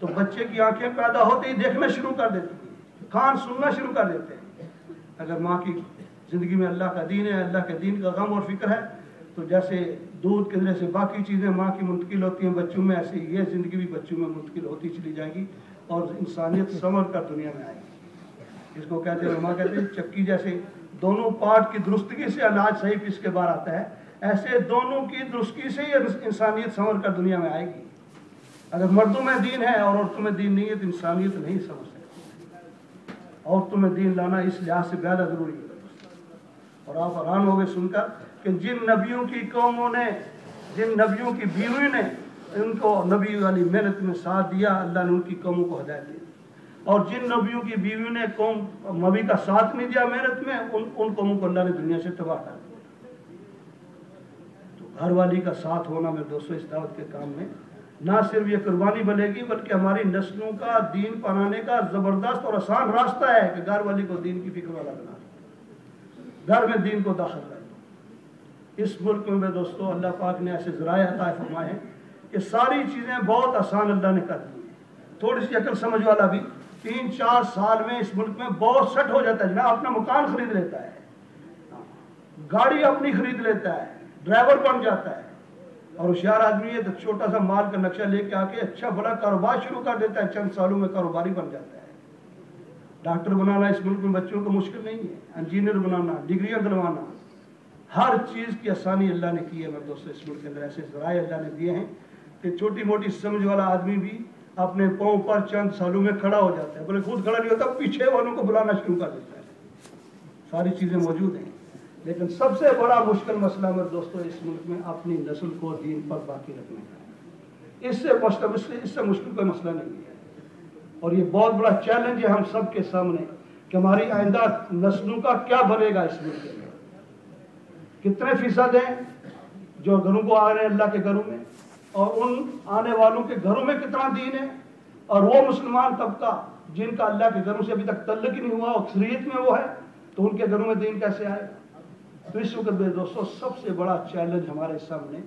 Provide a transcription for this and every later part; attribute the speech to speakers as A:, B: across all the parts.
A: تو بچے کی آنکھیں پیدا ہوتے ہی دیکھنا شروع کر دیتی ہیں، کان سننا شروع کر دیتے ہیں۔ اگر ماں کی زندگی میں اللہ کا دین ہے، اللہ کے دین کا غم اور فکر ہے، تو جیسے دودھ کے ذریعے سے باقی چیزیں ماں کی منتقل ہوتی ہیں بچوں میں، ایسے یہ زندگی بھی بچوں میں منتقل ہوتی چلی جائے گی اور انسانیت سنور کر دنیا میں آئے گی۔ اس کو کہتے ہیں، علماء کہتے ہیں چکی جیسے دونوں پارٹ کی درستگی سے اناج صحیح پیس کے باہر آتا ہے، ایسے دونوں کی درستگی سے ہی انسانیت سنور کر دنیا میں آئے گی۔ اگر مردوں میں دین ہے اور عورتوں میں دین نہیں ہے تو انسانیت نہیں سمجھ سکتی۔ عورتوں میں دین لانا اس لحاظ سے زیادہ ضروری ہے۔ اور آپ حیران ہو گئے سن کر کہ جن نبیوں کی قوموں نے، جن نبیوں کی بیوی نے ان کو نبی والی محنت میں ساتھ دیا، اللہ نے ان کی قوموں کو ہدایت دی، اور جن نبیوں کی بیوی نے قوم نبی کا ساتھ نہیں دیا محنت میں، ان قوموں کو اللہ نے دنیا سے تباہ کر دیا۔ تو گھر والی کا ساتھ ہونا میرے دوستوں اس دعوت کے کام میں نہ صرف یہ قربانی بنے گی، بلکہ ہماری نسلوں کا دین پانے کا زبردست اور آسان راستہ ہے کہ گھر والی کو دین کی فکر والا بنا، گھر میں دین کو داخل کر دو۔ اس ملک میں دوستوں اللہ پاک نے ایسے ذرائع عطا فرمائے ہیں کہ ساری چیزیں بہت آسان اللہ نے کر دی ہیں۔ تھوڑی سی عقل سمجھ والا بھی 3-4 سال میں اس ملک میں بہت سیٹ ہو جاتا ہے، جناب اپنا مکان خرید لیتا ہے، گاڑی اپنی خرید لیتا ہے، ڈرائیور بن جاتا ہے، اور ہوشیار آدمی ہے تو چھوٹا سا مال کا نقشہ لے کے آ کے اچھا بڑا کاروبار شروع کر دیتا ہے، چند سالوں میں کاروباری بن جاتا ہے۔ ڈاکٹر بنانا اس ملک میں بچوں کو مشکل نہیں ہے، انجینئر بنانا، ڈگریاں دلوانا، ہر چیز کی آسانی اللہ نے کی ہے میرے دوستوں۔ اس ملک کے اندر ایسے ذرائع اللہ نے دیے ہیں کہ چھوٹی موٹی سمجھ والا آدمی بھی اپنے پاؤں پر چند سالوں میں کھڑا ہو جاتا ہے، بلکہ خود کھڑا نہیں ہوتا، پیچھے والوں کو بلانا شروع کر دیتا ہے۔ ساری چیزیں موجود ہیں، لیکن سب سے بڑا مشکل مسئلہ میرے دوستوں اس ملک میں اپنی نسل کو دین پر باقی رکھنے کا ہے۔ اس سے مشکل کوئی مسئلہ نہیں ہے، اور یہ بہت بڑا چیلنج ہے ہم سب کے سامنے کہ ہماری آئندہ نسلوں کا کیا بنے گا اس ملک کے اندر۔ کتنے فیصد ہیں جو گھروں کو آ رہے ہیں اللہ کے گھروں میں، اور ان آنے والوں کے گھروں میں کتنا دین ہے، اور وہ مسلمان طبقہ جن کا اللہ کے گھروں سے ابھی تک تعلق ہی نہیں ہوا، اکثریت میں وہ ہے، تو ان کے گھروں میں دین کیسے آئے گا؟ تو اس وقت میرے دوستوں سب سے بڑا چیلنج ہمارے سامنے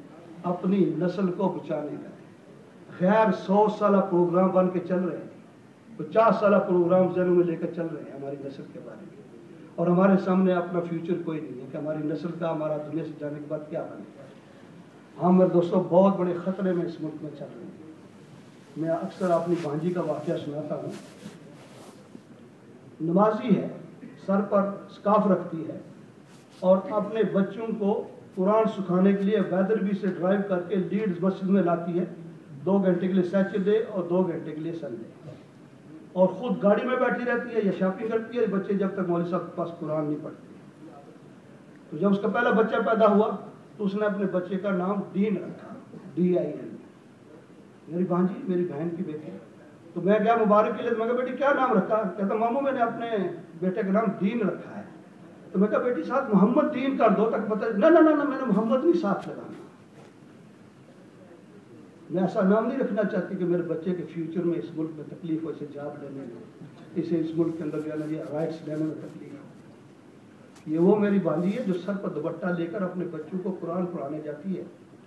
A: اپنی نسل کو بچانے کا ہے۔ غیر 100 سالہ پروگرام بن کے چل رہے ہیں، 50 سالہ پروگرام ذہنوں میں لے کر چل رہے ہیں ہماری نسل کے بارے میں، اور ہمارے سامنے اپنا فیوچر کوئی نہیں ہے کہ ہماری نسل کا ہمارا دنیا سے جانے کے بعد کیا بنے گا۔ ہم میرے دوستوں بہت بڑے خطرے میں اس ملک میں چل رہے ہیں۔ میں اکثر اپنی بھانجی کا واقعہ سناتا ہوں۔ نمازی ہے، سر پر سکارف رکھتی ہے، اور اپنے بچوں کو قرآن سکھانے کے لیے ویدربی سے ڈرائیو کر کے لیڈز مسجد میں لاتی ہے، 2 گھنٹے کے لیے سیچرڈے اور 2 گھنٹے کے لیے سنڈے، اور خود گاڑی میں بیٹھی رہتی ہے یا شاپنگ کرتی ہے، بچے جب تک مولوی صاحب کے پاس قرآن نہیں پڑھتے۔ تو جب اس کا پہلا بچہ پیدا ہوا تو اس نے اپنے بچے کا نام دین رکھا، DIN۔ میری بھانجی میری بہن کی بیٹی، تو میں گیا مبارک کے لیے، میں کہا بیٹی کیا نام رکھا؟ کہتا ماموں میں نے اپنے بیٹے کا نام دین رکھا ہے۔ تو میں کہا بیٹی ساتھ محمد دین کر دو تک پتہ، نہ میں نے محمد نہیں ساتھ لگانا، میں ایسا نام نہیں رکھنا چاہتی کہ میرے بچے کے فیوچر میں اس ملک میں تکلیف ہو، اسے جاب لینے میں، اسے اس ملک کے اندر جو ہے نا یہ رائٹس لینے میں تکلیف ہو۔ یہ وہ میری بھانجی ہے جو سر پر دوپٹہ لے کر اپنے بچوں کو قرآن پڑھانے جاتی ہے،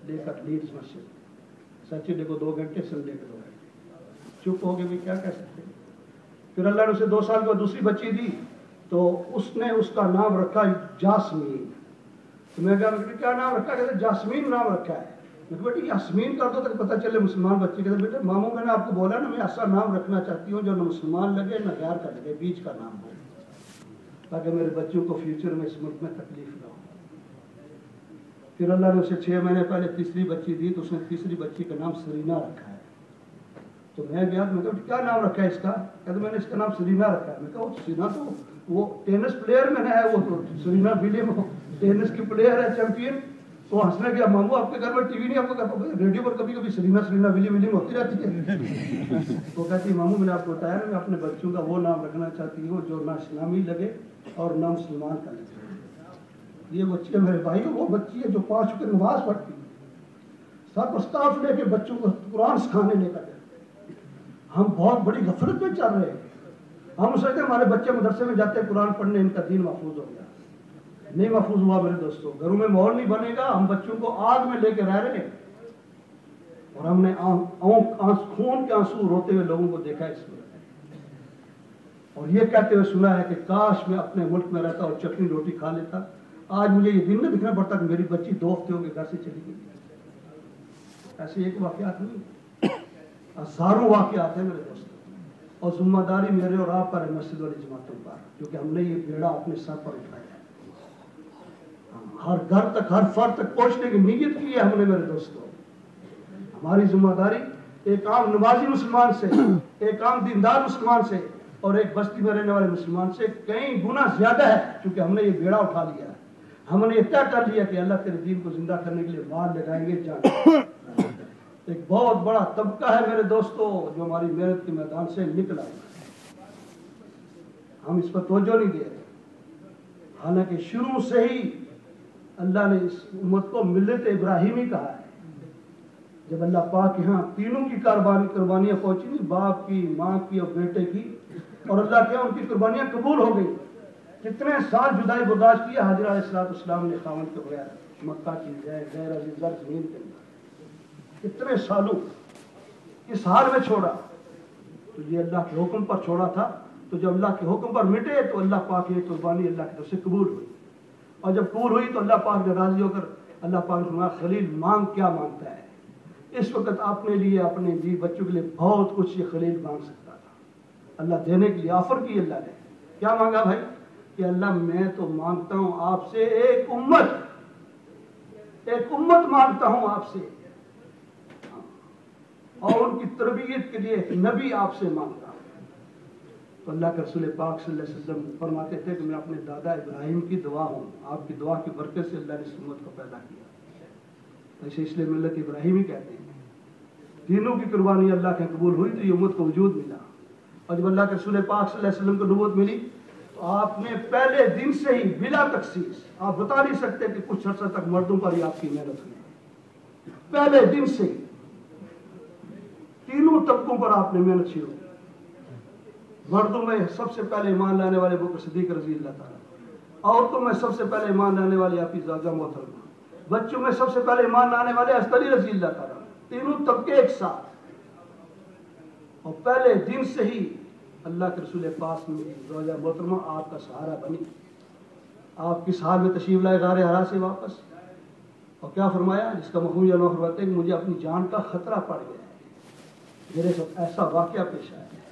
A: لے کر لیڈز مسجد، سیچرڈے کو 2 گھنٹے، سنڈے کو 2 گھنٹے۔ چپ ہو گئے بھی کیا کہہ سکتے ہیں۔ پھر اللہ نے اسے 2 سال بعد دوسری بچی دی تو اس نے اس کا نام رکھا جاسمین۔ تو میں کہا کیا نام رکھا؟ کہتے جاسمین نام رکھا ہے۔ میں کہا بیٹی یاسمین کر دو تک پتہ چلے مسلمان بچے۔ کہتے بیٹے ماموں میں نے آپ کو بولا نا میں ایسا نام رکھنا چاہتی ہوں جو نہ مسلمان لگے نہ غیر کا لگے، بیچ کا نام ہو، تاکہ میرے بچوں کو فیوچر میں اس ملک میں تکلیف نہ ہو۔ پھر اللہ نے اسے 6 مہینے پہلے تیسری بچی دی تو اس نے تیسری بچی کا نام سرینا رکھا ہے۔ تو میں گیا تو میں کہا کیا نام رکھا ہے اس کا؟ کہتے میں نے اس کا نام سرینا رکھا ہے۔ میں کہا سرینا تو وہ ٹینس پلیئر میں ہے، وہ تو سرینا ولیمز ٹینس کی پلیئر ہے، چیمپئن۔ تو ہنسنے گیا ماموں آپ کے گھر میں ٹی وی نہیں، آپ کو ریڈیو پر کبھی کبھی سرینا ولیم ہوتی رہتی ہے۔ وہ کہتی ہے ماموں میں نے آپ کو بتایا نا میں اپنے بچوں کا وہ نام رکھنا چاہتی ہوں جو نہ اسلامی لگے اور نہ مسلمان کا لگے۔ یہ بچی ہے میرے بھائی، وہ بچی ہے جو 5 وقت نماز پڑھتی ہے، سب اسٹاف لے کے بچوں کو قرآن سکھانے لے کر۔ ہم بہت بڑی غفلت میں چل رہے ہیں۔ ہم سوچتے ہیں ہمارے بچے مدرسے میں جاتے ہیں قرآن پڑھنے، ان کا دین محفوظ ہو گیا۔ نہیں محفوظ ہوا میرے دوستوں، گھروں میں ماحول نہیں بنے گا، ہم بچوں کو آگ میں لے کے رہ رہے ہیں۔ اور ہم نے خون کے آنسو روتے ہوئے لوگوں کو دیکھا اس میں، اور یہ کہتے ہوئے سنا ہے کہ کاش میں اپنے ملک میں رہتا اور چٹنی روٹی کھا لیتا۔ آج مجھے یہ دن نہ دکھنا پڑتا کہ میری بچی 2 ہفتے ہو گئے گھر سے چلی گئی۔ ایسے ایک واقعات نہیں، ہزاروں واقعات ہیں میرے دوستوں، اور ذمہ داری میرے اور آپ پر ہے، مسجد والی جماعتوں پر، کیونکہ ہم نے یہ بیڑا اپنے سر پر اٹھایا ہے۔ ہر گھر تک، ہر فرد تک پہنچنے کی نیت کی ہے ہم نے میرے دوستوں۔ ہماری ذمہ داری ایک عام نمازی مسلمان سے، ایک عام دیندار مسلمان سے اور ایک بستی میں رہنے والے مسلمان سے کئی گنا زیادہ ہے، کیونکہ ہم نے یہ بیڑا اٹھا لیا ہے۔ ہم نے یہ طے کر لیا کہ اللہ تیرے دین کو زندہ کرنے کے لیے مال لگائیں گے، جان۔ ایک بہت بڑا طبقہ ہے میرے دوستوں جو ہماری محنت کے میدان سے نکلا ہے، ہم اس پر توجہ نہیں دے رہے، حالانکہ شروع سے ہی اللہ نے اس امت کو ملت ابراہیمی کہا ہے۔ جب اللہ پاک یہاں تینوں کی قربانیاں پہنچی نہیں، باپ کی، ماں کی اور بیٹے کی، اور اللہ کیا ان کی قربانیاں قبول ہو گئی۔ کتنے سال جدائی برداشت کیا حاضرہ علیہ السلام نے خاوند کے بغیر مکہ کی غیر عزیز زمین کے اندر، کتنے سالوں اس حال میں چھوڑا، تو یہ اللہ کے حکم پر چھوڑا تھا۔ تو جب اللہ کے حکم پر مٹے تو اللہ پاک کی قربانی اللہ کی طرف سے قبول ہوئی، اور جب قبول ہوئی تو اللہ پاک نے راضی ہو کر اللہ پاک نے فرمایا خلیل مانگ کیا مانگتا ہے۔ اس وقت اپنے لیے، اپنے بیوی بچوں کے لیے بہت کچھ یہ خلیل مانگ سکتا تھا، اللہ دینے کے لیے آفر کی۔ اللہ نے کیا مانگا بھائی؟ کہ اللہ میں تو مانگتا ہوں آپ سے ایک امت مانگتا ہوں آپ سے، اور ان کی تربیت کے لیے ایک نبی آپ سے مانگتا ہوں۔ تو اللہ کے رسول پاک صلی اللہ علیہ وسلم فرماتے تھے کہ میں اپنے دادا ابراہیم کی دعا ہوں، آپ کی دعا کی برکت سے اللہ نے اس امت کو پیدا کیا۔ ایسے اس لیے ملت ابراہیمی کہتے ہیں۔ تینوں کی قربانی اللہ کے قبول ہوئی تو یہ امت کو وجود ملا، اور جب اللہ کے رسول پاک صلی اللہ علیہ وسلم کو نبوت ملی تو آپ نے پہلے دن سے ہی بلا تخصیص، آپ بتا نہیں سکتے کہ کچھ عرصہ تک مردوں پر ہی آپ کی محنت ہوئی، پہلے دن سے ہی تینوں طبقوں پر آپ نے محنت شروع کی۔ مردوں میں سب سے پہلے ایمان لانے والے بکر صدیق رضی اللہ تعالیٰ، عورتوں میں سب سے پہلے ایمان لانے والے آپ کی زوجہ محترمہ، بچوں میں سب سے پہلے ایمان لانے والے حضرت علی رضی اللہ تعالیٰ، تینوں طبقے ایک ساتھ، اور پہلے دن سے ہی اللہ کے رسول پاک میں زوجہ محترمہ آپ کا سہارا بنی۔ آپ کس حال میں تشریف لائے غار حرا سے واپس، اور کیا فرمایا؟ جس کا مفہوم یہ فرماتے ہیں کہ مجھے اپنی جان کا خطرہ پڑ گیا ہے، میرے ساتھ ایسا واقعہ پیش آیا ہے،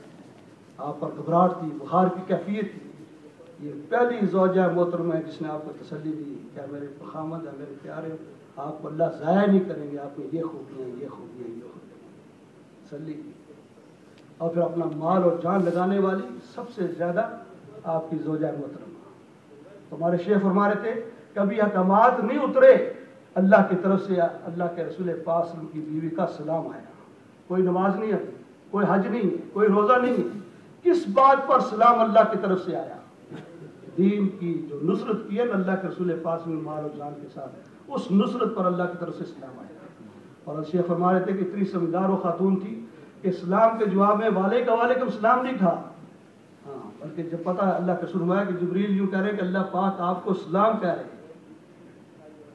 A: آپ پر گھبراہٹ تھی، بخار کی کیفیت تھی۔ یہ پہلی زوجہ محترمہ ہے جس نے آپ کو تسلی دی، کیا میرے خامد ہے، میرے پیارے، آپ کو اللہ ضائع نہیں کریں گے، آپ میں یہ خوبیاں، یہ خوبیاں، یہ خوبیاں، تسلی دی۔ اور پھر اپنا مال اور جان لگانے والی سب سے زیادہ آپ کی زوجہ محترمہ۔ ہمارے شیخ فرما رہے تھے کبھی احکامات نہیں اترے اللہ کی طرف سے، اللہ کے رسول پاک صلی اللہ علیہ وسلم کی بیوی کا سلام آیا، کوئی نماز نہیں آتی، کوئی حج نہیں ہے، کوئی روزہ نہیں ہے، کس بات پر سلام اللہ کی طرف سے آیا؟ دین کی جو نصرت کی ہے نا اللہ کے رسول پاک میں مال و جان کے ساتھ، اس نصرت پر اللہ کی طرف سے سلام آیا۔ اور شیخ فرما رہے تھے کہ اتنی سمجھدار و خاتون تھی کہ اسلام کے جواب میں وعلیکم السلام نہیں تھا، ہاں بلکہ جب پتہ اللہ کے رسول ہے کہ جبریل یوں کہہ رہے کہ اللہ پاک آپ کو سلام کہہ رہے،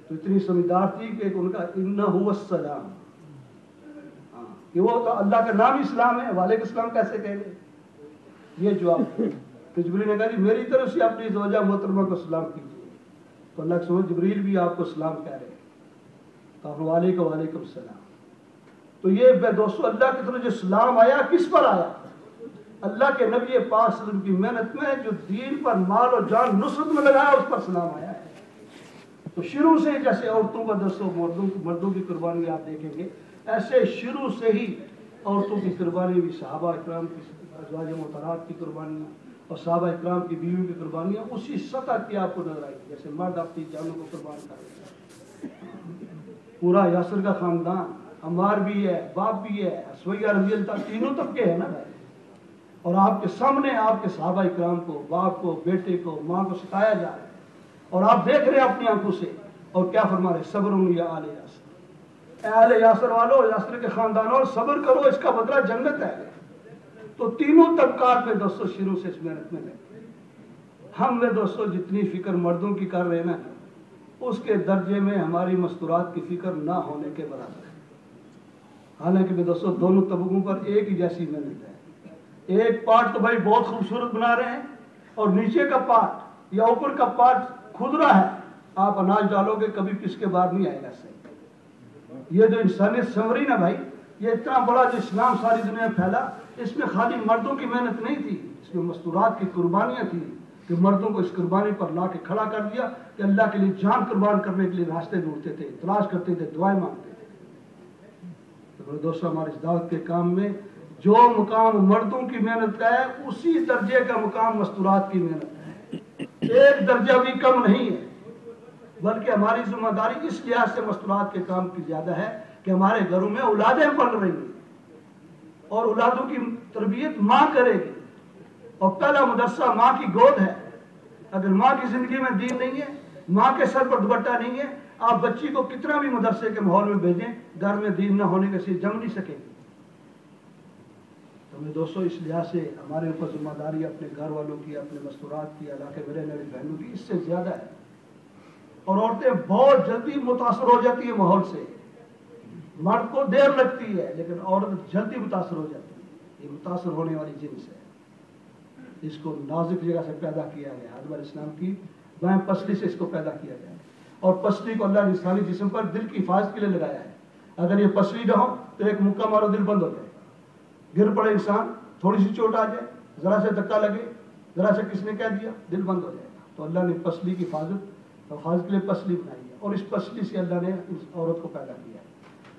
A: تو اتنی سمجھدار تھی کہ ان کا انہ السلام، کہ وہ تو اللہ کا نام ہی اسلام ہے، وعلیکم السلام کیسے کہیں گے؟ یہ جواب کہ جبریل نے کہا جی میری طرف سے اپنی زوجہ محترمہ کو سلام کیجیے، تو اللہ کے رسول جبریل بھی آپ کو سلام کہہ رہے ہیں، تو وعلیکم السلام۔ تو یہ دوستو اللہ کی طرف جو سلام آیا کس پر آیا؟ اللہ کے نبی پاک صلی اللہ علیہ وسلم کی محنت میں جو دین پر مال اور جان نصرت میں لگایا اس پر سلام آیا ہے۔ تو شروع سے جیسے عورتوں کا دوستو مردوں کی قربانی آپ دیکھیں گے، ایسے شروع سے ہی عورتوں کی قربانی بھی، صحابہ اکرام کی ازواج مطہرات کی قربانیاں اور صحابہ اکرام کی بیویوں کی قربانیاں اسی سطح کی آپ کو نظر آئی، جیسے مرد اپنی جانوں کو قربان کر رہے ہیں۔ پورا یاسر کا خاندان، عمار بھی ہے، باپ بھی ہے، سویہ رضی اللہ، تینوں طبقے ہیں نا بھائی، اور آپ کے سامنے آپ کے صحابہ اکرام کو، باپ کو، بیٹے کو، ماں کو ستایا جا رہا ہے، اور آپ دیکھ رہے ہیں اپنی آنکھوں سے، اور کیا فرما رہے؟ صبر یا آل یاسر، اے آل یاسر والو، یاسر کے خاندانوں، صبر کرو، اس کا بدلہ جنت ہے۔ تو تینوں طبقات میں دوستو شروع سے اس محنت میں لگے۔ ہم میں دوستو جتنی فکر مردوں کی کر رہے ہیں نا، اس کے درجے میں ہماری مستورات کی فکر نہ ہونے کے برابر ہے۔ حالانکہ میں دوستوں دونوں طبقوں پر ایک ہی جیسی محنت ہے. ایک پارٹ تو بھائی بہت خوبصورت بنا رہے ہیں اور نیچے کا پارٹ یا اوپر کا پارٹ کھدرا ہے. آپ اناج ڈالو گے کبھی پس کے باہر نہیں آئے گا صحیح. یہ جو انسانیت سنوری نا بھائی، یہ اتنا بڑا جو اسلام ساری دنیا میں پھیلا، اس میں خالی مردوں کی محنت نہیں تھی، اس میں مستورات کی قربانیاں تھیں کہ مردوں کو اس قربانی پر لا کے کھڑا کر دیا کہ اللہ کے لیے جان قربان کرنے کے لیے راستے ڈھونڈتے تھے، تلاش کرتے تھے، دعائیں مانگتے تھے. تو میرے دوستوں ہمارے اس دعوت کے کام میں جو مقام مردوں کی محنت کا ہے اسی درجے کا مقام مستورات کی محنت ہے. ایک درجہ بھی کم نہیں ہے، بلکہ ہماری ذمہ داری اس لحاظ سے مستورات کے کام کی زیادہ ہے کہ ہمارے گھروں میں اولادیں پل رہی ہیں اور اولادوں کی تربیت ماں کرے گی، اور پہلا مدرسہ ماں کی گود ہے. اگر ماں کی زندگی میں دین نہیں ہے، ماں کے سر پر دوپٹہ نہیں ہے، آپ بچی کو کتنا بھی مدرسے کے ماحول میں بھیجیں، گھر میں دین نہ ہونے کے سے جم نہیں سکے گی. تو میں دوستوں اس لحاظ سے ہمارے اوپر ذمہ داری اپنے گھر والوں کی، اپنے مستورات کی، علاقے میں رہنے والی بہنوں کی اس سے زیادہ ہے. اور عورتیں بہت جلدی متاثر ہو جاتی ہیں ماحول سے. مرد کو دیر لگتی ہے لیکن عورت جلدی متاثر ہو جاتی ہے. یہ متاثر ہونے والی جنس ہے. اس کو نازک جگہ سے پیدا کیا گیا. آدم علیہ السلام کی بائیں پسلی سے اس کو پیدا کیا گیا، اور پسلی کو اللہ نے انسانی جسم پر دل کی حفاظت کے لیے لگایا ہے. اگر یہ پسلی نہ ہو تو ایک مکہ مارو دل بند ہو جائے، گر پڑے انسان، تھوڑی سی چوٹ آ جائے، ذرا سے دھکا لگے، ذرا سے کس نے کہہ دیا، دل بند ہو جائے گا. تو اللہ نے پسلی کی حفاظت کے لیے پسلی بنائی ہے، اور اس پسلی سے اللہ نے اس عورت کو پیدا کیا ہے.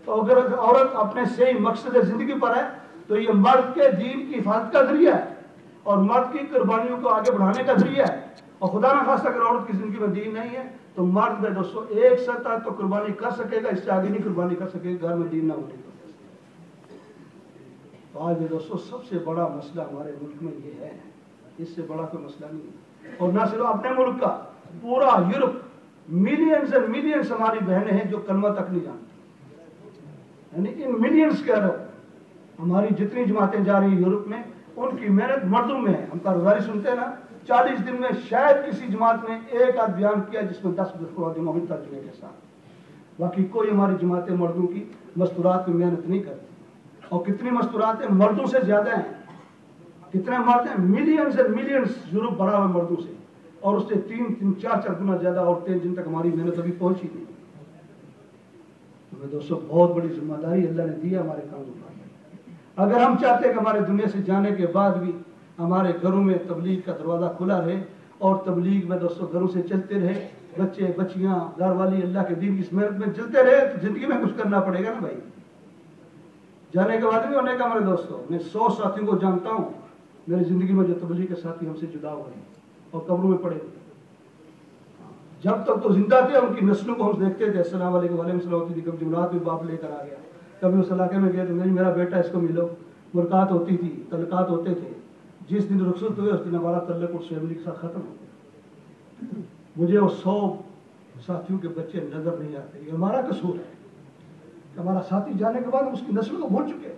A: تو اگر عورت اپنے صحیح مقصد زندگی پر ہے تو یہ مرد کے دین کی حفاظت کا ذریعہ ہے اور مرد کی قربانیوں کو آگے بڑھانے کا ذریعہ ہے. اور خدا نہ خواستہ اگر عورت کی زندگی میں دین نہیں ہے تو مرد میں دوستوں ایک سطح تو قربانی کر سکے گا، اس سے آگے نہیں قربانی کر سکے گا، گھر میں دین نہ ہونے کی. تو آج میں دوستوں سب سے بڑا مسئلہ ہمارے ملک میں یہ ہے، اس سے بڑا کوئی مسئلہ نہیں ہے. اور نہ صرف اپنے ملک کا، پورا یورپ، ملینز اینڈ ملینز ہماری بہنیں ہیں جو کلمہ تک نہیں جانتی. یعنی ان ملینز کہہ رہا ہوں، ہماری جتنی جماعتیں جا رہی ہیں یورپ میں، ان کی محنت مردوں میں ہے. ہم کارگزاری سنتے ہیں نا، 40 دن میں شاید کسی جماعت نے ایک آدھ بیان کیا جس میں 10 مومن ترجمے کے ساتھ. باقی کوئی ہماری جماعتیں مردوں کی مستورات میں محنت نہیں کرتی. اور کتنی مستوراتیں مردوں سے زیادہ ہیں. کتنے مرد ہیں؟ ملینز اینڈ ملینز یورپ بھرا ہوا مردوں سے، اور اس سے 3-4 گنا زیادہ عورتیں جن تک ہماری محنت ابھی پہنچی نہیں. دوستوں بہت بڑی ذمہ داری اللہ نے دی ہے ہمارے کاموں پر. اگر ہم چاہتے ہیں کہ ہمارے دنیا سے جانے کے بعد بھی ہمارے گھروں میں تبلیغ کا دروازہ کھلا رہے اور تبلیغ میں دوستوں گھروں سے چلتے رہے، بچے بچیاں گھر والی اللہ کے دین کی محنت میں چلتے رہے، تو زندگی میں کچھ کرنا پڑے گا نا بھائی. جانے کے بعد بھی ہونے کا. میرے دوستوں میں 100 ساتھیوں کو جانتا ہوں میری زندگی میں جو تبلیغ کے ساتھی ہم سے جدا ہوئے ہیں اور قبروں میں پڑے ہوئے. جب تک تو زندہ تھے ان کی نسلوں کو ہم دیکھتے تھے. السلام علیکم وعلیکم السلام ہوتی تھی، کبھی جمعرات میں باپ لے کر آ گیا، کبھی اس علاقے میں گئے تو نہیں میرا بیٹا اس کو ملو. مرکات ہوتی تھی، تعلقات ہوتے تھے. جس دن رخصت ہوئے اس دن ہمارا تعلق اس فیملی کے ساتھ ختم ہو گیا. مجھے وہ 100 ساتھیوں کے بچے نظر نہیں آتے. یہ ہمارا قصور ہے کہ ہمارا ساتھی جانے کے بعد ہم اس کی نسل کو بھول چکے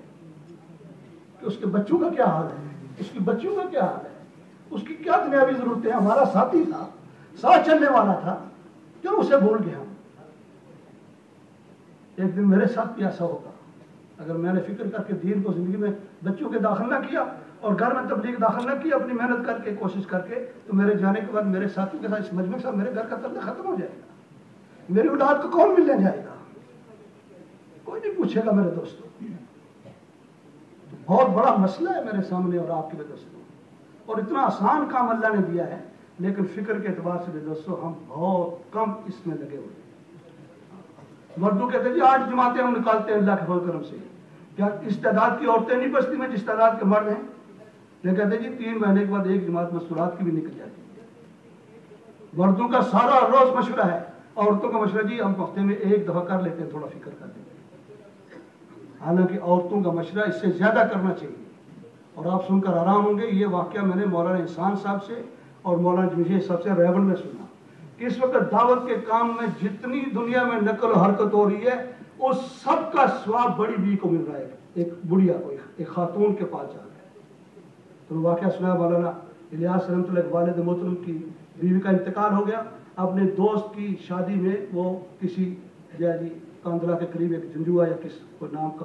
A: کہ اس کے بچوں کا کیا حال ہے، اس کی بچیوں کا کیا حال ہے، اس کی کیا دنیاوی ضرورتیں. ہمارا ساتھی تھا، ساتھ چلنے والا تھا، کیوں اسے بھول گیا ہم. ایک دن میرے ساتھ بھی ایسا ہوگا اگر میں نے فکر کر کے دین کو زندگی میں بچوں کے داخل نہ کیا اور گھر میں تبلیغ داخل نہ کی اپنی محنت کر کے کوشش کر کے، تو میرے جانے کے بعد میرے ساتھیوں کے ساتھ اس مجمع کے ساتھ میرے گھر کا تعلق ختم ہو جائے گا. میری اولاد کو کون ملنے جائے گا؟ کوئی نہیں پوچھے گا. میرے دوستوں بہت بڑا مسئلہ ہے میرے سامنے اور آپ کے دوستوں، اور اتنا آسان کام اللہ نے دیا ہے لیکن فکر کے اعتبار سے میرے دوستوں ہم بہت کم اس میں لگے ہوئے ہیں. مردوں کہتے ہیں جی 8 جماعتیں ہم نکالتے ہیں اللہ کے فضل کرم سے. کیا اس تعداد کی عورتیں نہیں بچتی میں جس تعداد کے مرد ہیں؟ یہ کہتے ہیں جی 3 مہینے کے بعد ایک جماعت مستورات کی بھی نکل جاتی ہے. مردوں کا سارا روز مشورہ ہے، عورتوں کا مشورہ جی ہم ہفتے میں 1 دفعہ کر لیتے ہیں، تھوڑا فکر کر لیتے ہیں. حالانکہ عورتوں کا مشورہ اس سے زیادہ کرنا چاہیے. اور آپ سن کر آرام ہوں گے، یہ واقعہ میں نے مولانا احسان صاحب سے اور مولانا جمشید صاحب سے ریون میں سنا کہ اس وقت دعوت کے کام میں جتنی دنیا میں نقل و حرکت ہو رہی ہے اس سب کا ثواب بڑی بیوی کو مل رہا ہے. ایک بڑھیا کو، ایک خاتون کے پاس جا رہا ہے. تو واقعہ سنا مولانا الیاس رحمۃ اللہ والد محترم کی بیوی کا انتقال ہو گیا. اپنے دوست کی شادی میں وہ کسی کاندلا کے قریب ایک جنجوا یا کس کو نام کا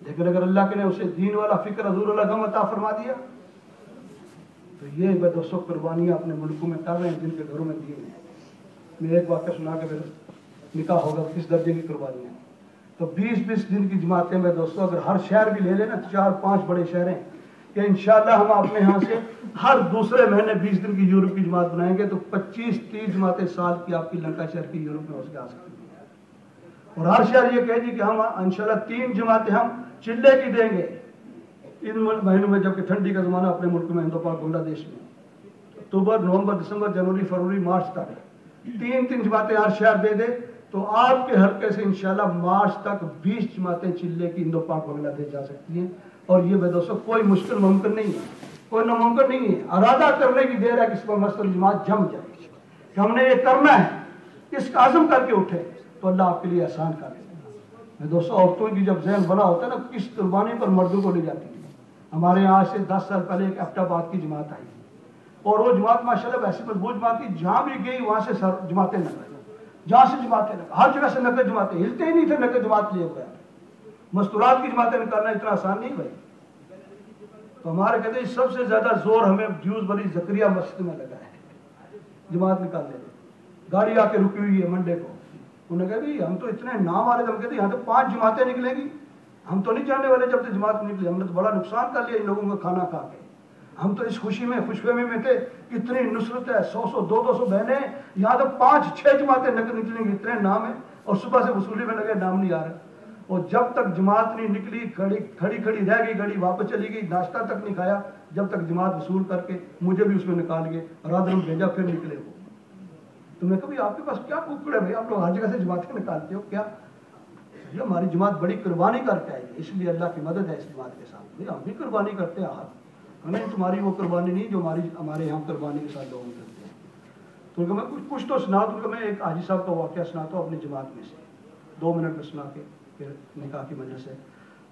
A: لیکن اگر اللہ نے اسے دین والا فکر حضور اللہ غم عطا فرما دیا تو یہ بے دوستوں قربانیاں اپنے ملکوں میں کر رہے ہیں جن کے گھروں میں دین ہے. میں ایک واقعہ سنا کے پھر نکاح ہوگا کس درجے کی قربانیاں. تو 20-20 دن کی جماعتیں میں دوستوں اگر ہر شہر بھی لے لیں نا 4-5 بڑے شہر ہیں کہ انشاءاللہ ہم اپنے یہاں سے ہر دوسرے مہینے 20 دن کی یورپ کی جماعت بنائیں گے تو 25-30 جماعتیں سال کی آپ کی لنکا شہر کی یورپ میں ہو آ سکتی ہیں. اور ہر شہر یہ کہے جی کہ ہم انشاءاللہ 3 جماعتیں ہم چلے کی دیں گے ان مہینوں میں جبکہ ٹھنڈی کا زمانہ اپنے ملک میں ہندو پاک بنگلہ دیش میں اکتوبر نومبر دسمبر جنوری فروری مارچ تک 3 جماعتیں ہر شہر دے دے تو آپ کے حلقے سے انشاءاللہ مارچ تک 20 جماعتیں چلے کی ہندو پاک بنگلہ دیش جا سکتی ہیں. اور یہ بے دوستوں کوئی مشکل ممکن نہیں ہے, کوئی ناممکن نہیں ہے. ارادہ کرنے کی دیر ہے کہ اس پر مسلم جماعت جم جائے کہ ہم نے یہ کرنا ہے, اس کا عزم کر کے اٹھے تو اللہ آپ کے لیے آسان کر دے. میں دوستوں عورتوں کی جب ذہن بنا ہوتا ہے نا کس قربانی پر مردوں کو لے جاتی ہے. ہمارے یہاں سے 10 سال پہلے ایک ایبٹ آباد کی جماعت آئی اور وہ جماعت ماشاءاللہ ویسی مضبوط جماعت تھی, جہاں بھی گئی وہاں سے جماعتیں نکل, جہاں سے جماعتیں نکل, ہر جگہ سے نقل جماعتیں, ہلتے ہی نہیں تھے نقل جماعت لیے ہوئے. مستورات کی جماعتیں نکالنا اتنا آسان نہیں بھائی. تو ہمارے کہتے ہیں سب سے زیادہ زور ہمیں ڈیوز بلی زکریا مسجد میں لگا ہے جماعت نکالنے میں. گاڑی آ کے رکی ہوئی ہے منڈے کو, انہوں نے کہا بھی ہم تو اتنے نام آ رہے تھے, ہم کہتے ہیں یہاں تو 5 جماعتیں نکلیں گی, ہم تو نہیں جانے والے جب تک جماعت نکلی. ہم نے تو بڑا نقصان کر لیا ان لوگوں کا کھانا کھا کے. ہم تو اس خوشی میں خوش فہمی میں تھے, اتنی نصرت ہے, 100 200 بہنیں, یہاں تو 5-6 جماعتیں نکلیں گی, اتنے نام ہیں. اور صبح سے وصولی میں لگے نام نہیں آ رہے. اور جب تک جماعت نہیں نکلی کھڑی رہ گئی, گاڑی واپس چلی گئی, ناشتہ تک نہیں کھایا جب تک جماعت وصول کر کے مجھے بھی اس میں نکال گئے, رات میں بھیجا, پھر نکلے وہ. تو میں کہا آپ کے پاس کیا کوکڑ ہے بھائی, آپ لوگ ہر جگہ سے جماعتیں نکالتے ہو کیا؟ یہ ہماری جماعت بڑی قربانی کر کے آئی, اس لیے اللہ کی مدد ہے اس جماعت کے ساتھ. ہم بھی قربانی کرتے ہیں, ہمیں تمہاری وہ قربانی نہیں جو ہمارے یہاں قربانی کے ساتھ لوگ کرتے ہیں. تو میں کچھ تو سنا دوں. میں ایک حاجی صاحب کا واقعہ سناتا ہوں اپنی جماعت میں سے, 2 منٹ میں سنا کے پھر نکاح کی وجہ سے.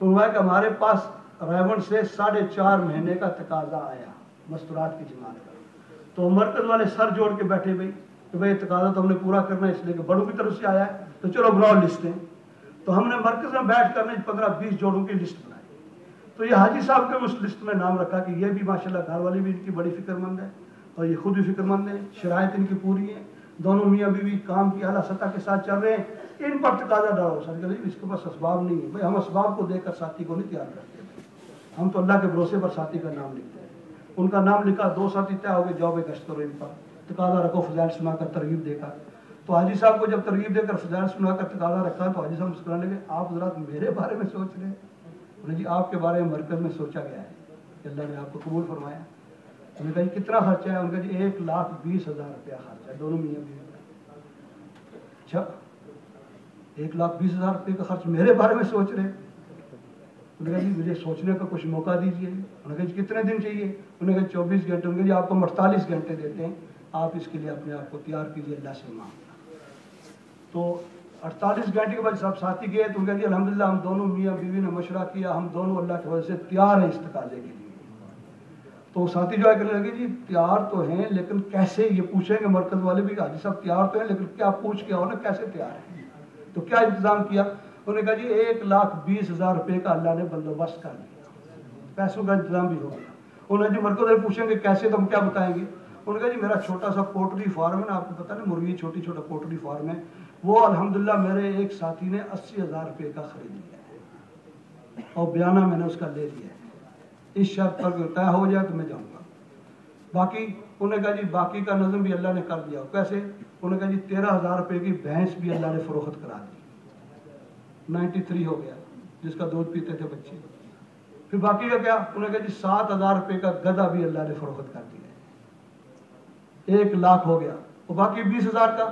A: تو ہوا کہ ہمارے پاس ریون سے 4.5 مہینے کا تقاضا آیا مستورات کی جماعت کا. تو مرکز والے سر جوڑ کے بیٹھے بھائی کہ بھائی تقاضا تو ہم نے پورا کرنا ہے, اس لیے کہ بڑوں کی طرف سے آیا ہے تو چلو بناؤ لسٹیں. تو ہم نے مرکز میں بیٹھ کر 15-20 جوڑوں کی لسٹ بنائی. تو یہ حاجی صاحب کے اس لسٹ میں نام رکھا کہ یہ بھی ماشاءاللہ گھر والی بھی ان کی بڑی فکر مند ہے اور یہ خود بھی فکر مند ہے, شرائط ان کی پوری ہیں, دونوں میاں بیوی کام کی اعلیٰ سطح کے ساتھ چل رہے ہیں, ان پر تقاضا ڈالو. سر کہ اس کے پاس اسباب نہیں ہے. بھائی ہم اسباب کو دیکھ کر ساتھی کو نہیں تیار کرتے, ہم تو اللہ کے بھروسے پر ساتھی کا نام لکھتے ہیں. ان کا نام لکھا, 2 ساتھی طے ہو گئے, جواب گشت کرو ان پر, تقاضا رکھو, فضائل سنا کر ترغیب دے کر. تو حاجی صاحب کو جب ترغیب دے کر فضائل سنا کر تقاضا رکھا تو حاجی صاحب مسکرانے لگے, آپ حضرات میرے بارے میں سوچ رہے ہیں؟ انہوں نے جی آپ کے بارے میں مرکز میں سوچا گیا ہے کہ اللہ نے آپ کو قبول فرمایا. انہوں نے کہا جی کتنا خرچہ ہے؟ انہوں نے کہا جی 1,20,000 روپیہ خرچہ ہے دونوں میاں بیوی کا. اچھا 1,20,000 روپے کا خرچ میرے بارے میں سوچ رہے ہیں؟ انہوں نے کہا جی مجھے سوچنے کا کچھ موقع دیجیے. انہوں نے کہا جی کتنے دن چاہیے؟ انہوں نے کہا 24 گھنٹے. انہوں نے کہا جی آپ کو 48 گھنٹے دیتے ہیں, آپ اس کے لیے اپنے آپ کو تیار کیجیے, اللہ سے مانگنا. تو 48 گھنٹے کے بعد سب ساتھی گئے تو انہوں نے کہا جی الحمدللہ ہم دونوں میاں بیوی نے مشورہ کیا, ہم دونوں اللہ کی وجہ سے تیار ہیں اس تقاضے کے لیے. تو ساتھی جو ہے کہنے لگے جی تیار تو ہیں لیکن کیسے, یہ پوچھیں گے مرکز والے بھی, حاجی صاحب تیار تو ہیں لیکن کیا پوچھ کے آؤ نا کیسے تیار ہیں. تو کیا انتظام کیا؟ انہوں نے کہا جی 1,20,000 روپے کا اللہ نے بندوبست کر دیا, پیسوں کا انتظام بھی ہو گیا. انہوں نے جی مرکز والے پوچھیں گے کیسے, تو ہم کیا بتائیں گے. انہوں نے کہا جی میرا چھوٹا سا پوٹری فارم ہے نا, آپ کو پتا نا مرغی چھوٹا پوٹری فارم ہے, وہ الحمدللہ میرے ایک ساتھی نے 80,000 روپے کا خرید لیا ہے اور بیانہ میں نے اس کا لے لیا ہے. اس شرط پر طے ہو جائے تو میں جاؤں گا. باقی انہوں نے کہا جی باقی کا نظم بھی اللہ نے کر دیا. کیسے؟ انہوں نے کہا جی 13,000 روپے کی بھینس بھی اللہ نے فروخت کرا دی, 93 ہو گیا جس کا دودھ پیتے تھے بچے. پھر باقی کا کیا؟ انہوں نے کہا جی 7,000 روپے کا گدھا بھی اللہ نے فروخت کر دیا, 1,00,000 ہو گیا. اور باقی 20,000 کا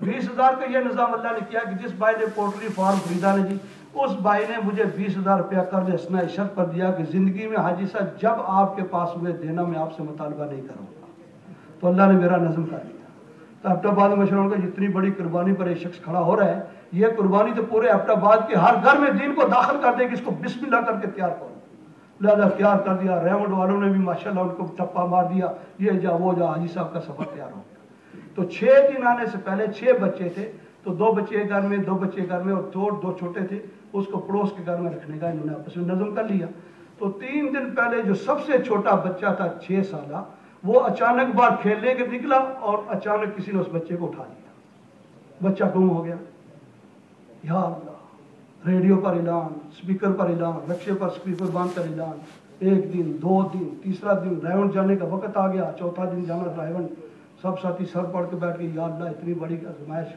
A: 20,000 کا یہ نظام اللہ نے کیا کہ جس بھائی نے پولٹری فارم خریدا نے جی, اس بھائی نے مجھے 20,000 روپیہ قرض حسنہ شرط پر دیا کہ زندگی میں حاجی صاحب جب آپ کے پاس ہوئے دینا میں آپ سے مطالبہ نہیں کروں گا. تو اللہ نے میرا نظم کر دیا. تو ایبٹ آباد میں مشورہ کا جتنی بڑی قربانی پر ایک شخص کھڑا ہو رہا ہے, یہ قربانی تو پورے ایبٹ آباد کے ہر گھر میں دین کو داخل کر دے گی, اس کو بسم اللہ کر کے تیار کرو. لہٰذا تیار کر دیا. ریونڈ والوں نے بھی ماشاءاللہ ان کو ٹپا مار دیا, یہ جا وہ جا, حاجی صاحب کا سفر تیار ہو گیا. تو 6 دن آنے سے پہلے 6 بچے تھے, تو 2 بچے گھر میں 2 بچے گھر میں اور 2 چھوٹے تھے. اس کو پڑوس کے گھر میں رکھنے کا انہوں نے آپس میں نظم کر لیا. تو 3 دن پہلے جو سب سے چھوٹا بچہ تھا 6 سالہ، وہ اچانک باہر کھیلنے کے نکلا اور اچانک کسی نے اس بچے کو اٹھا لیا. بچہ گم ہو گیا. یا اللہ، ریڈیو پر اعلان، اسپیکر پر اعلان، رکشے پر اسپیکر باندھ کر اعلان. 1 دن 2 دن، تیسرا دن رائیونٹ جانے کا وقت آ گیا، چوتھا دن جانا رائیونٹ. سب ساتھی سر پڑھ کے بیٹھ گئے، یا اللہ اتنی بڑی آزمائش،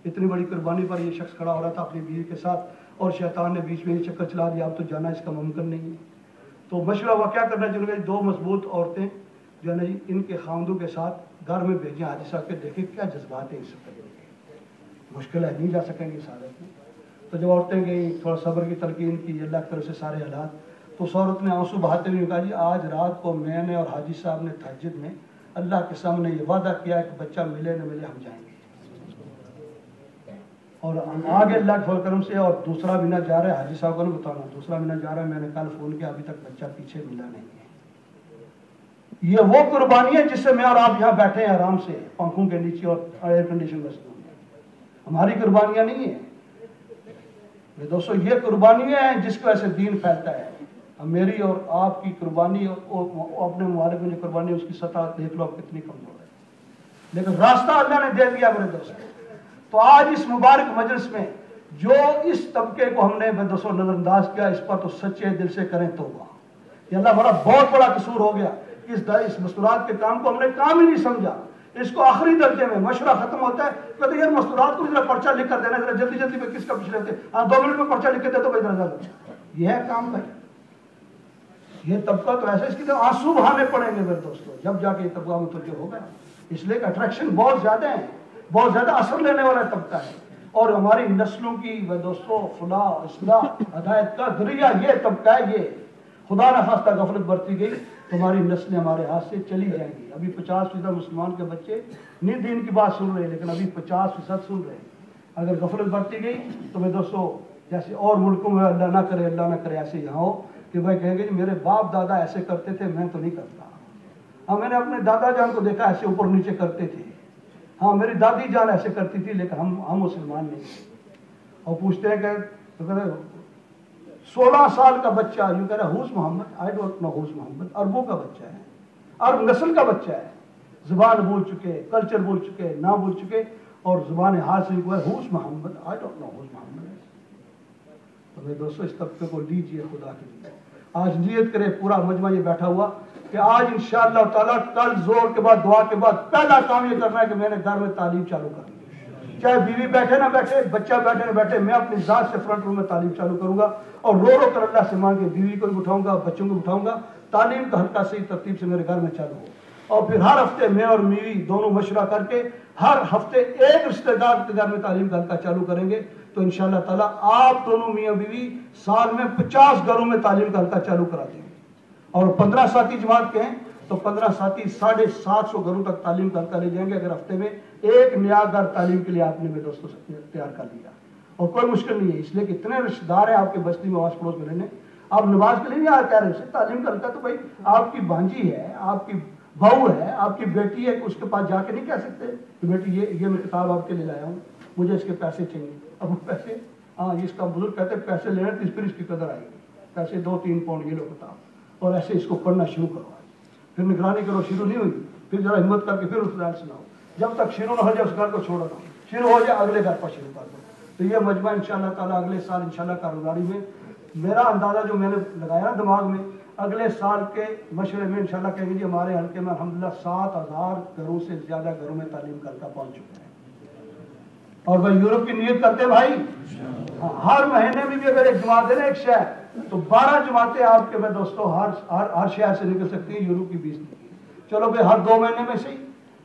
A: اتنی بڑی قربانی پر یہ شخص کھڑا ہو رہا تھا اپنی بیوی کے ساتھ، اور شیطان نے بیچ میں یہ چکر چلا دیا، اب تو جانا اس کا ممکن نہیں ہے. تو مشورہ ہوا کیا کرنا چاہیے. 2 مضبوط عورتیں جو ہے نا جی ان کے خاوندوں کے ساتھ گھر میں بھیجیں حاجی صاحب کے، دیکھیں کیا جذبات ہیں اس وقت. مشکل ہے، نہیں جا سکیں گے سارے. تو جب عورتیں گئیں، تھوڑا صبر کی تلقین کی، اللہ کی طرف سے سارے حالات. تو اس عورت نے آنسو بہاتے ہوئے کہا جی آج رات کو میں نے اور حاجی صاحب نے تہجد میں اللہ کے سامنے یہ وعدہ کیا ہے کہ بچہ ملے نہ ملے ہم جائیں گے، اور ہم آگے اللہ کے فضل کرم سے. اور دوسرا مہینہ جا رہا ہے، حاجی صاحب کو نہیں بتانا، دوسرا مہینہ جا رہا ہے. میں نے کل فون کیا، ابھی تک بچہ پیچھے ملا نہیں ہے. یہ وہ قربانی ہے جس سے میں اور آپ یہاں بیٹھے ہیں آرام سے پنکھوں کے نیچے اور ایئر کنڈیشن بسوں میں. ہماری قربانیاں نہیں ہیں دوستو، یہ قربانیاں ہیں جس کی وجہ سے دین پھیلتا ہے. میری اور آپ کی قربانی اور اپنے ممالک میں جو قربانی ہے اس کی سطح دیکھ لو کتنی کمزور ہے، لیکن راستہ اللہ نے دے دیا میرے دوستوں. تو آج اس مبارک مجلس میں جو اس طبقے کو ہم نے دوستوں نظر انداز کیا، اس پر تو سچے دل سے کریں توبہ کہ اللہ ہمارا بہت بڑا قصور ہو گیا. اس مستورات کے کام کو ہم نے کام ہی نہیں سمجھا. اس کو آخری درجے میں مشورہ ختم ہوتا ہے، کہتے یار مستورات کو ذرا پرچہ لکھ کر دینا، ذرا جلدی جلدی میں کس کا پوچھ لیتے، 2 منٹ میں پرچہ لکھ کے دے تو بھائی ذرا. یہ ہے کام بھائی. یہ طبقہ تو ایسا اس کی تو آنسو بہانے پڑیں گے میرے دوستوں جب جا کے یہ طبقہ متوجہ ہوگا. اس لیے کہ اٹریکشن بہت زیادہ ہیں، بہت زیادہ اثر لینے والا طبقہ ہے. اور ہماری نسلوں کی دوستوں فلاح اصلاح ہدایت کا ذریعہ یہ طبقہ ہے. یہ خدا نخواستہ غفلت برتی گئی تو ہماری نسلیں ہمارے ہاتھ سے چلی جائیں گی. ابھی 50% مسلمان کے بچے نہیں دین کی بات سن رہے، لیکن ابھی 50% سن رہے. اگر غفلت برتی گئی تو میں دوستوں جیسے اور ملکوں میں اللہ نہ کرے ایسے یہاں ہو کہ بھائی کہیں گے میرے باپ دادا ایسے کرتے تھے، میں تو نہیں کرتا. ہاں میں نے اپنے دادا جان کو دیکھا ایسے اوپر نیچے کرتے تھے. ہاں میری دادی جان ایسے کرتی تھی، لیکن ہم مسلمان نہیں تھے. اور پوچھتے ہیں کہ 16 سال کا بچہ یوں کہہ رہا ہے who's Muhammad, I don't know who's Muhammad. عربوں کا بچہ ہے، عرب نسل کا بچہ ہے، زبان بول چکے، کلچر بول چکے، نہ بول چکے، اور زبان حال سے who's Muhammad, I don't know who's Muhammad. تو میرے دوستوں اس طبقے کو لیجیے خدا کے لیے. آج نیت کرے پورا مجمع یہ بیٹھا ہوا کہ آج انشاءاللہ تعالیٰ کل زور کے بعد دعا کے بعد پہلا کام یہ کرنا ہے کہ میں نے گھر میں تعلیم چالو کرنی ہے. چاہے بیوی بیٹھے نہ بیٹھے، بچہ بیٹھے نہ بیٹھے، میں اپنی ذات سے فرنٹ روم میں تعلیم چالو کروں گا اور رو رو کر اللہ سے مانگ کے بیوی کو بھی اٹھاؤں گا، بچوں کو اٹھاؤں گا. تعلیم کا حلقہ صحیح ترتیب سے میرے گھر میں چالو ہو. اور پھر ہر ہفتے میں اور میوی دونوں مشورہ کر کے ہر ہفتے ایک رشتہ دار کے گھر میں تعلیم کا حلقہ چالو کریں گے. تو انشاءاللہ تعالیٰ آپ دونوں میاں بیوی سال میں 50 گھروں میں تعلیم کا حلقہ چالو کرا دیں گے. اور 15 ساتھی جماعت کے ہیں تو 15 ساتھی 750 گھروں تک تعلیم کا حلقہ لے جائیں گے. اگر ہفتے میں ایک نیا گھر تعلیم کے لیے آپ نے میرے دوستوں سے تیار کر لیا اور کوئی مشکل نہیں ہے. اس لیے کہ اتنے رشتہ دار ہیں آپ کے بستی میں آس پڑوس میں رہنے. آپ نماز کے لیے نہیں آ کہہ رہے ہیں تعلیم کا حلقہ تو بھائی آپ کی بھانجی ہے، آپ کی بہو ہے، آپ کی بیٹی ہے، اس کے پاس جا کے نہیں کہہ سکتے کہ بیٹی یہ میں کتاب آپ کے لیے لایا ہوں، مجھے اس کے پیسے چاہیے. اب وہ پیسے اس کا بزرگ کہتے ہیں پیسے لینے تو پھر اس کی قدر آئے گی. پیسے 2-3 پاؤنڈ یہ لو کتاب، اور ایسے اس کو پڑھنا شروع کرو. پھر نگرانی کرو، شروع نہیں ہوئی، پھر ذرا ہمت کر کے پھر اس رائل سناؤ. جب تک شروع نہ ہو جائے اس گھر کو چھوڑو نہ، شروع ہو جائے اگلے گھر پر شروع کر دو. تو یہ مجمع انشاءاللہ تعالیٰ اگلے سال انشاءاللہ کاروباری میں میرا اندازہ جو میں نے لگایا نا دماغ میں، اگلے سال کے مشورے میں انشاءاللہ کہیں گے جی ہمارے حلقے میں الحمدللہ 7000 گھروں سے زیادہ گھروں میں تعلیم کا حلقہ پہنچ چکا ہے. اور بھائی یورپ کی نیت کرتے بھائی ہر مہینے میں بھی اگر ایک جماعت ہے نا ایک شہر تو 12 جماعتیں آپ کے میں دوستوں ہر شہر سے نکل سکتی ہیں. یورپ کی 20 نکلی. چلو بھائی ہر 2 مہینے میں صحیح،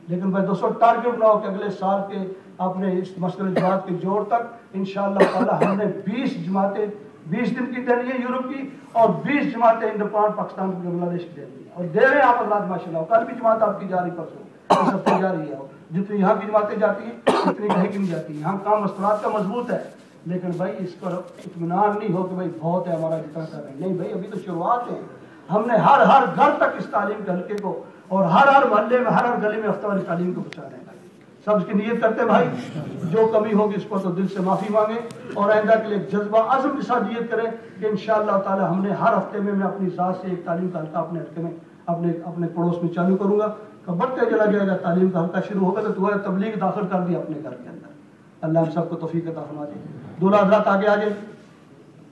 A: لیکن بھائی دوستوں ٹارگیٹ نہ ہو کہ اگلے سال کے اپنے اس مسئلہ جماعت کے جوڑ تک انشاءاللہ تعالی ہم نے 20 جماعتیں 20 دن کی دینی ہے یورپ کی، اور 20 جماعتیں ہندوستان پاکستان کی بنگلہ دیش کی دینی ہے. اور دے رہے ہیں آپ حضرات ماشاءاللہ. کل بھی جماعت آپ کی جاری پرسوں اس ہفتے جاری ہے. جتنی یہاں کی جماعتیں جاتی ہیں اتنی کہیں کی نہیں جاتی. یہاں کام مستورات کا مضبوط ہے، لیکن بھائی اس پر اطمینان نہیں ہو کہ بھائی بہت ہے ہمارا جتنا کر رہے ہیں. نہیں بھائی ابھی تو شروعات ہے. ہم نے ہر گھر تک اس تعلیم کے حلقے کو اور ہر محلے میں ہر گلی میں ہفتہ والی تعلیم کو پہنچانا ہے. سب اس کی نیت کرتے بھائی، جو کمی ہوگی اس پر تو دل سے معافی مانگیں اور آئندہ کے لیے جذبہ عزم کے ساتھ نیت کریں کہ انشاءاللہ تعالی ہم نے ہر ہفتے میں اپنی ذات سے ایک تعلیم کا حلقہ اپنے حلقے میں اپنے پڑوس میں چالو کروں گا، کہ بڑھتے چلا جائے گا، تعلیم کا حلقہ شروع ہوگا تو تمہارے تبلیغ داخل کر دیا اپنے گھر کے اندر۔ اللہ ہم سب کو توفیق عطا فرما دے۔ دولہ حضرات آگے آ جائیں۔